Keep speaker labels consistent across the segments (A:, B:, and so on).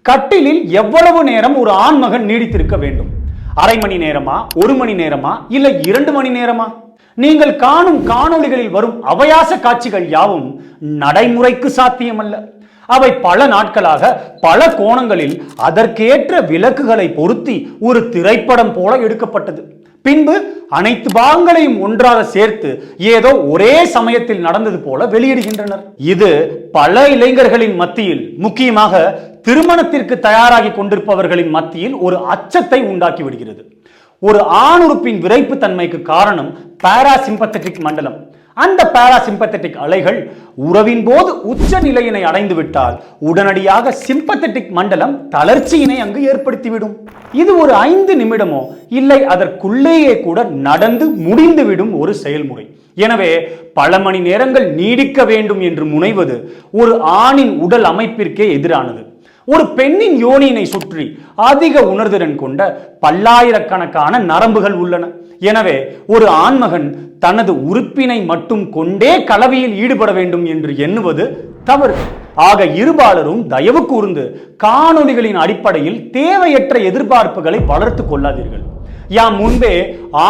A: கட்டிலில் எவ்வளவு நேரம் ஒரு ஆண்மகன் நீடித்திருக்க வேண்டும்? அரை மணி நேரமா, ஒரு மணி நேரமா, இல்லை 2 மணி நேரமா? நீங்கள் காணும் காணொளிகளில் வரும் அபயாச காட்சிகள் யாவும் நடைமுறைக்கு சாத்தியமல்ல. அவை பல நாட்களாக பல கோணங்களில் அதற்கேற்ற விளக்குகளை பொருத்தி ஒரு திரைப்படம் போல எடுக்கப்பட்டது. பின்பு அனைத்து பாகங்களையும் ஒன்றாக சேர்த்து ஏதோ ஒரே சமயத்தில் நடந்தது போல வெளியிடுகின்றனர். இது பல இளைஞர்களின் மத்தியில், முக்கியமாக திருமணத்திற்கு தயாராகி கொண்டிருப்பவர்களின் மத்தியில் ஒரு அச்சத்தை உண்டாக்கி விடுகிறது. ஒரு ஆணுறுப்பின் விரைப்பு தன்மைக்கு காரணம் பாராசிம்பத்தட்டிக் மண்டலம். அந்த பாராசிம்பத்தட்டிக் அலைகள் உறவின் போது உச்ச நிலையினை அடைந்து விட்டால் உடனடியாக சிம்பத்தட்டிக் மண்டலம் தளர்ச்சியினை அங்கு ஏற்படுத்திவிடும். இது ஒரு 5 நிமிடமோ இல்லை அதற்குள்ளேயே கூட நடந்து முடிந்துவிடும் ஒரு செயல்முறை. எனவே பல மணி நேரங்கள் நீடிக்க வேண்டும் என்று முனைவது ஒரு ஆணின் உடல் அமைப்பிற்கே எதிரானது. ஒரு பெண்ணின் யோனியினை சுற்றி அதிக உணர்திறன் கொண்ட பல்லாயிரக்கணக்கான நரம்புகள் உள்ளன. எனவே ஒரு ஆண்மகன் தனது உறுப்பினை மட்டும் கொண்டே கலவையில் ஈடுபட வேண்டும் என்று எண்ணுவது தவறு. ஆக இருபாலரும் தயவு கூர்ந்து காணொளிகளின் அடிப்படையில் தேவையற்ற எதிர்பார்ப்புகளை வளர்த்து கொள்ளாதீர்கள். யாம் முன்பே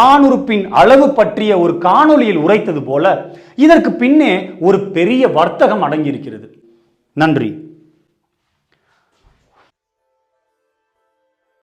A: ஆணுறுப்பின் அளவு பற்றிய ஒரு காணொளியில் உரைத்தது போல இதற்கு பின்னே ஒரு பெரிய வர்த்தகம் அடங்கியிருக்கிறது. நன்றி.